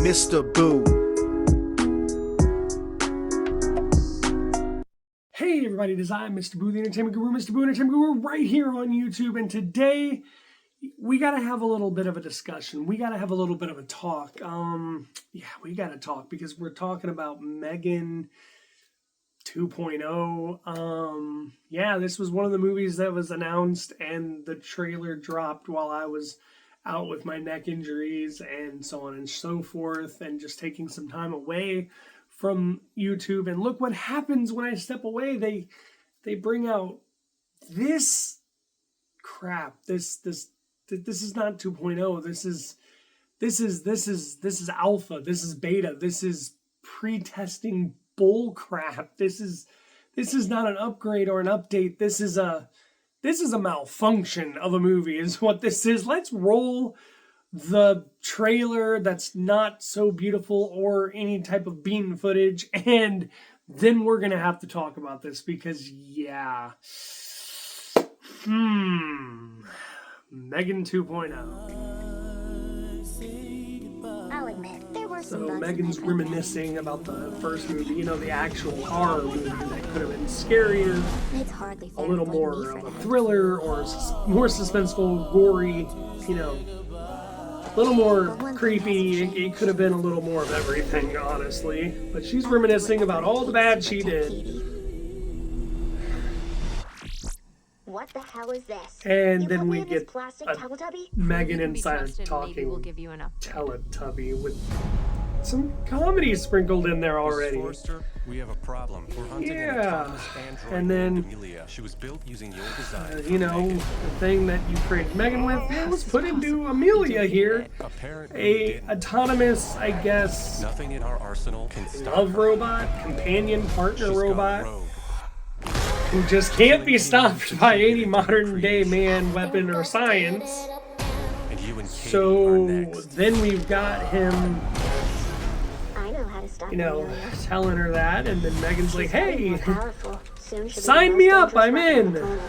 Mr. Boo. Hey everybody, it is I, Mr. Boo, the Entertainment Guru, Mr. Boo, Entertainment Guru, right here on YouTube, and today we gotta have a little bit of a discussion. We gotta have a little bit of a talk. We gotta talk because we're talking about Megan 2.0. This was one of the movies that was announced, and the trailer dropped while I was out with my neck injuries and so on and so forth, and just taking some time away from YouTube. And look what happens when I step away. They bring out this crap. This is not 2.0. This is alpha. This is beta. This is pre-testing bull crap. This is not an upgrade or an update. This is a malfunction of a movie is what this is. Let's roll the trailer that's not so beautiful or any type of bean footage, and then we're gonna have to talk about this because Megan 2.0. I'll admit, there were some So Megan's reminiscing about the first movie, the actual horror movie that could have been scarier, It's hardly a fair little to blame me more for of a that. thriller or more suspenseful, gory, a little more creepy. It could have been a little more of everything, honestly. But she's reminiscing about all the bad she did. What the hell is this? And You then put me we in this get plastic a Teletubby? Megan You can be inside trusted, maybe we'll talking give you an upgrade. Teletubby with some comedy sprinkled in there already. Forrester, we have a problem. We're hunting an Yeah. autonomous android And then, named Amelia. She was built using your design. the thing that you created Megan with, it was put into Amelia here. Apparently, A didn't. autonomous, I guess, Nothing in our arsenal can stop love her. robot, companion partner She's gone robot, rogue. who just can't be stopped by any modern day man, weapon, or science. And you and Katie are So next. then we've got him, I know how to stop Amelia. telling her that, and then Megan's like, Getting more hey, powerful. Soon she'll be sign the me most up, I'm dangerous in. weapon on the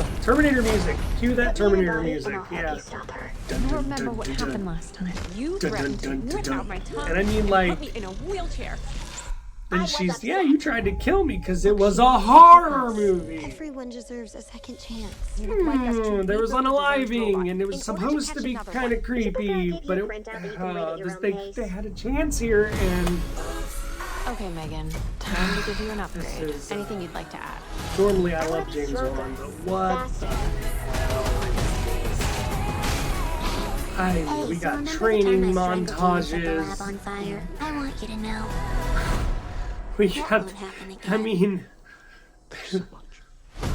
planet. Terminator music. Cue that Terminator Body, music, and I'll help yeah. you stop her. I don't remember what happened last time. You threatened to whip out my tongue And I mean, put like, me in a wheelchair. then she's, you tried to kill me because it was a horror movie. Everyone deserves a second chance. You'd like us to There was beat the deranged unaliving, robot. and it was In order to supposed to catch be another kind of one, would you prefer I creepy, gave you but a printout that you can read at your own pace? they had a chance here, and Okay, Megan. Time to give you an upgrade. is, Anything you'd like to add? normally I I love wanna be James stronger, Wan, but what? faster. We So got remember the training time I strangled you and set the montages. lab on fire? I want you to know. We That got, won't happen again. I mean,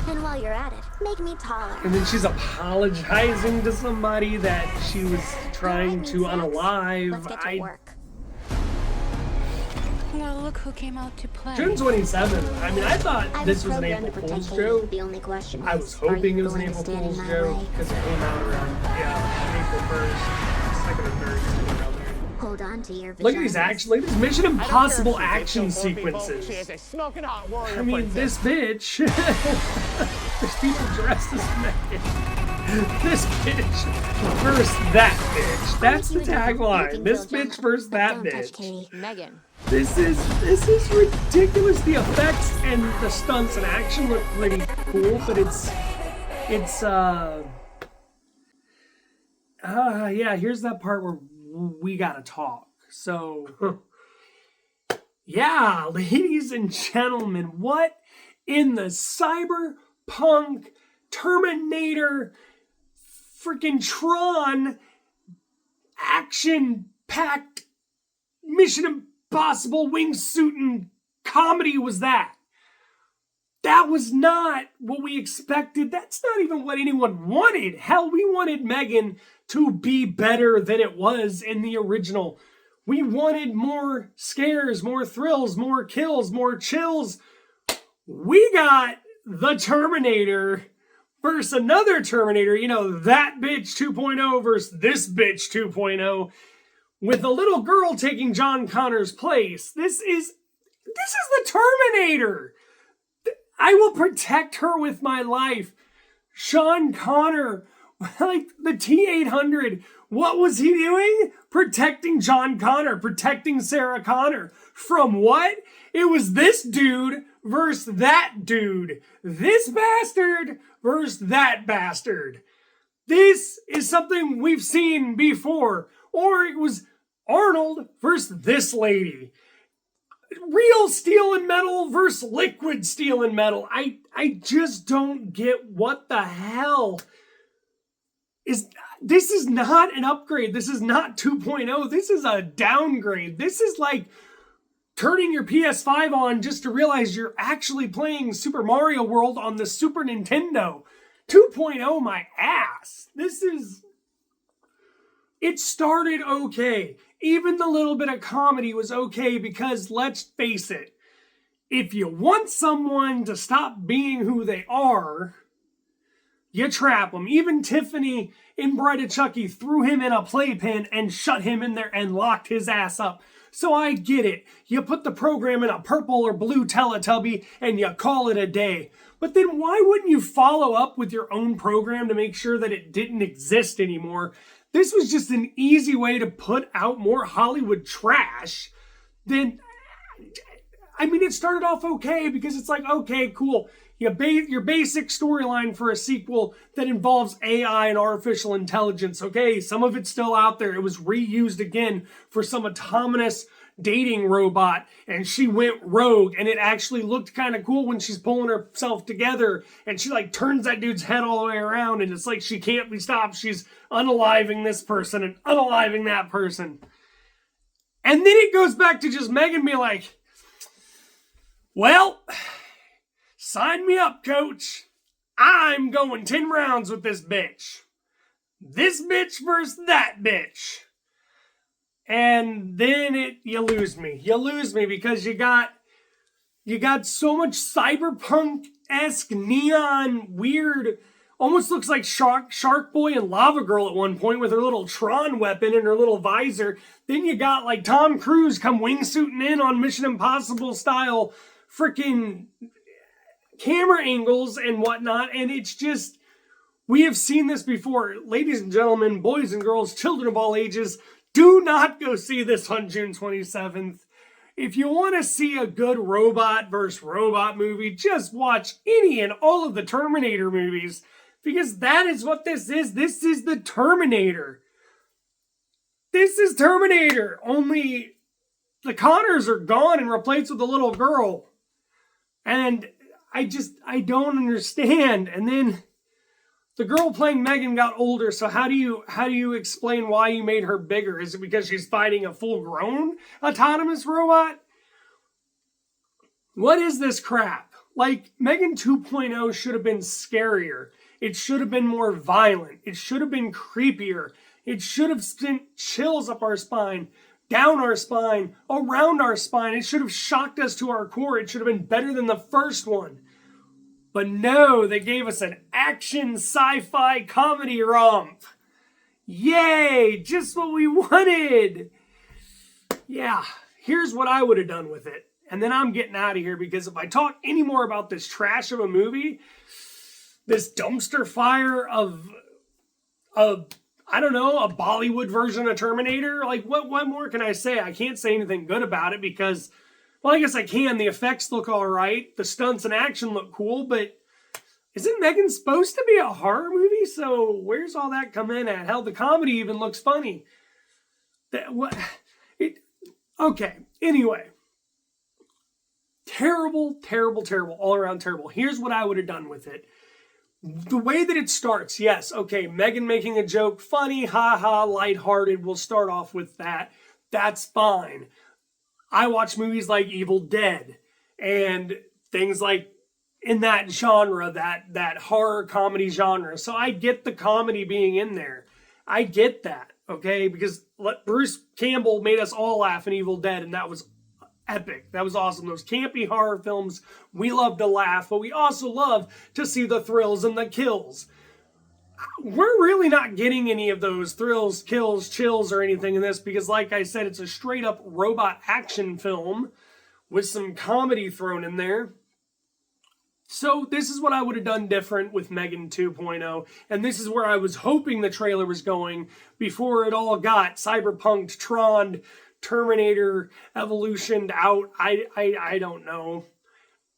And while you're at it, make me taller. and then she's apologizing to somebody that she was trying to unalive. Let's get to work. Well, look who came out to play. June 27th. I mean, I thought I this was an programmed April to Fool's protect Katie. joke. The only question I is, was are hoping you it was an going to April stand in Fool's my joke way? because it came out around, April 1st, 2nd or 3rd, somewhere around there. Hold on to your Look at these vaginas. action, look at these Mission Impossible action sequences. I mean, this bitch. There's people dressed as Megan. This bitch versus that bitch. That's the tagline. This bitch versus that Don't touch bitch. Katie. Megan. This is ridiculous. The effects and the stunts and action look pretty cool, but here's that part where we gotta talk. So, ladies and gentlemen, what in the cyberpunk Terminator freaking Tron action-packed Mission Impossible wingsuiting comedy was that? That was not what we expected. That's not even what anyone wanted. Hell, we wanted Megan to be better than it was in the original. We wanted more scares, more thrills, more kills, more chills. We got the Terminator versus another Terminator, that bitch 2.0 versus this bitch 2.0, with a little girl taking John Connor's place. This is the Terminator. I will protect her with my life. Sean Connor, like the T-800, What was he doing? Protecting John Connor, protecting Sarah Connor. From what? It was this dude versus that dude. This bastard versus that bastard. This is something we've seen before. Or it was Arnold versus this lady. Real steel and metal versus liquid steel and metal. I just don't get what the hell is. This is not an upgrade. This is not 2.0. This is a downgrade. This is like turning your PS5 on just to realize you're actually playing Super Mario World on the Super Nintendo. 2.0 my ass. It started okay. Even the little bit of comedy was okay because let's face it, if you want someone to stop being who they are, you trap them. Even Tiffany in Bride of Chucky threw him in a playpen and shut him in there and locked his ass up. So I get it. You put the program in a purple or blue Teletubby and you call it a day. But then why wouldn't you follow up with your own program to make sure that it didn't exist anymore? This was just an easy way to put out more Hollywood trash than... I mean, it started off okay because it's like, okay, cool. Your basic storyline for a sequel that involves AI and artificial intelligence. Okay, some of it's still out there. It was reused again for some autonomous dating robot, and she went rogue, and it actually looked kind of cool when she's pulling herself together, and she like turns that dude's head all the way around, and it's like she can't be stopped. She's unaliving this person and unaliving that person. And then it goes back to just Megan being like, well, sign me up, coach. I'm going 10 rounds with this bitch. This bitch versus that bitch. And then you lose me. You lose me because you got so much cyberpunk-esque neon weird, almost looks like Shark Boy and Lava Girl at one point with her little Tron weapon and her little visor. Then you got like Tom Cruise come wingsuiting in on Mission Impossible style freaking camera angles and whatnot, and it's just, we have seen this before. Ladies and gentlemen, boys and girls, children of all ages, do not go see this on June 27th. If you want to see a good robot versus robot movie, just watch any and all of the Terminator movies, because that is what this is. This is the Terminator. This is Terminator, only the Connors are gone and replaced with a little girl. And I don't understand. And then the girl playing Megan got older, so how do you explain why you made her bigger? Is it because she's fighting a full-grown autonomous robot? What is this crap? Like, Megan 2.0 should have been scarier. It should have been more violent. It should have been creepier. It should have sent chills up our spine, down our spine, around our spine. It should have shocked us to our core. It should have been better than the first one. But no, they gave us an action sci-fi comedy romp. Yay, just what we wanted. Yeah, here's what I would have done with it. And then I'm getting out of here, because if I talk any more about this trash of a movie, this dumpster fire of I don't know, a Bollywood version of Terminator, like what more can I say? I can't say anything good about it because, well, I guess I can. The effects look all right. The stunts and action look cool, but isn't Megan supposed to be a horror movie? So where's all that come in at? Hell, the comedy even looks funny. Okay, anyway. Terrible, terrible, terrible, all around terrible. Here's what I would have done with it. The way that it starts, yes, okay, Megan making a joke, funny, haha, lighthearted, we'll start off with that. That's fine. I watch movies like Evil Dead and things like in that genre, that horror comedy genre. So I get the comedy being in there. I get that, okay? Because Bruce Campbell made us all laugh in Evil Dead, and that was epic. That was awesome. Those campy horror films, we love to laugh, but we also love to see the thrills and the kills. We're really not getting any of those thrills, kills, chills, or anything in this, because like I said, it's a straight up robot action film with some comedy thrown in there. So this is what I would have done different with Megan 2.0, and this is where I was hoping the trailer was going before it all got cyberpunked, Tron, Terminator, evolutioned out. I don't know.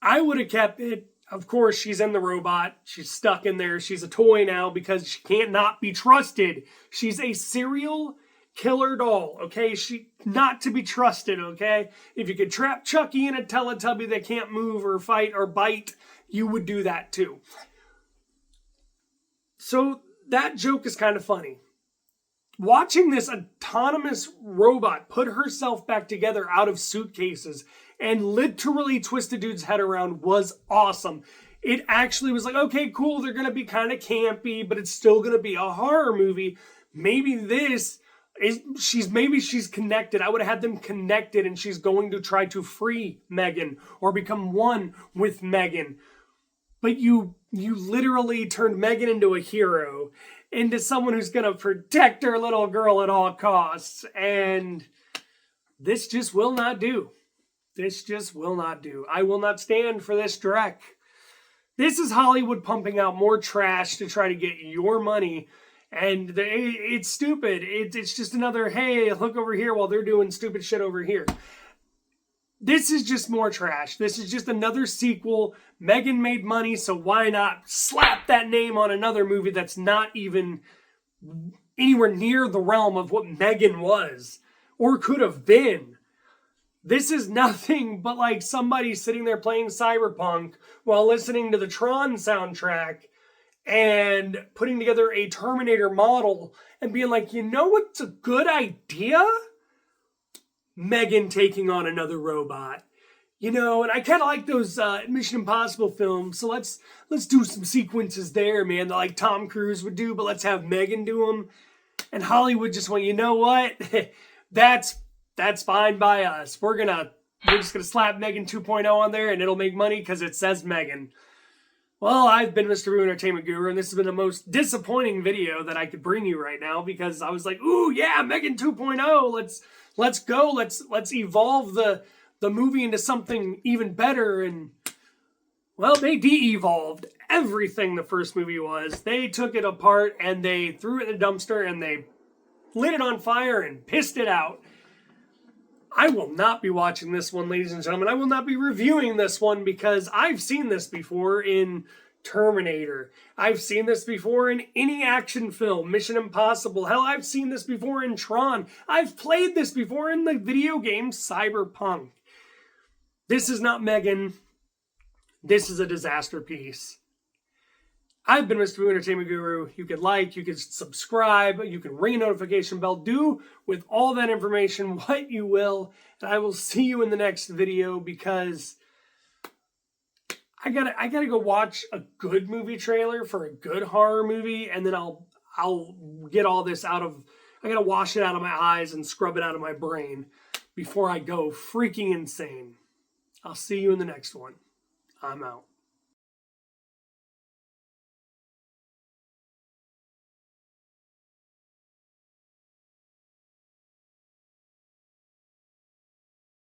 I would have kept it. Of course, she's in the robot. She's stuck in there. She's a toy now because she can't not be trusted. She's a serial killer doll, okay? She not to be trusted, okay? If you could trap Chucky in a Teletubby that can't move or fight or bite, you would do that too. So that joke is kind of funny. Watching this autonomous robot put herself back together out of suitcases and literally twist a dude's head around was awesome. It actually was like, okay, cool, they're going to be kind of campy, but it's still going to be a horror movie. Maybe she's connected. I would have had them connected and she's going to try to free Megan or become one with Megan. But you literally turned Megan into a hero, into someone who's going to protect her little girl at all costs. And this just will not do. This just will not do. I will not stand for this dreck. This is Hollywood pumping out more trash to try to get your money. And it's stupid. It's just another, hey, look over here while they're doing stupid shit over here. This is just more trash. This is just another sequel. Megan made money, so why not slap that name on another movie that's not even anywhere near the realm of what Megan was or could have been. This is nothing but like somebody sitting there playing Cyberpunk while listening to the Tron soundtrack and putting together a Terminator model and being like, you know what's a good idea? Megan taking on another robot. You know, and I kind of like those Mission Impossible films, so let's do some sequences there, man, that like Tom Cruise would do, but let's have Megan do them. And Hollywood just went, you know what? That's fine by us. We're just gonna slap Megan 2.0 on there and it'll make money because it says Megan. Well, I've been Mr. Boo Entertainment Guru, and this has been the most disappointing video that I could bring you right now because I was like, ooh, yeah, Megan 2.0, let's go, let's evolve the movie into something even better. And, well, they de-evolved everything the first movie was. They took it apart and they threw it in a dumpster and they lit it on fire and pissed it out. I will not be watching this one, ladies and gentlemen. I will not be reviewing this one because I've seen this before in Terminator. I've seen this before in any action film, Mission Impossible. Hell, I've seen this before in Tron. I've played this before in the video game Cyberpunk. This is not Megan. This is a disaster piece. I've been Mr. Boo Entertainment Guru. You can like, you can subscribe, you can ring a notification bell. Do with all that information what you will. And I will see you in the next video because I gotta go watch a good movie trailer for a good horror movie, and then I'll get all this out of, I gotta wash it out of my eyes and scrub it out of my brain before I go freaking insane. I'll see you in the next one. I'm out.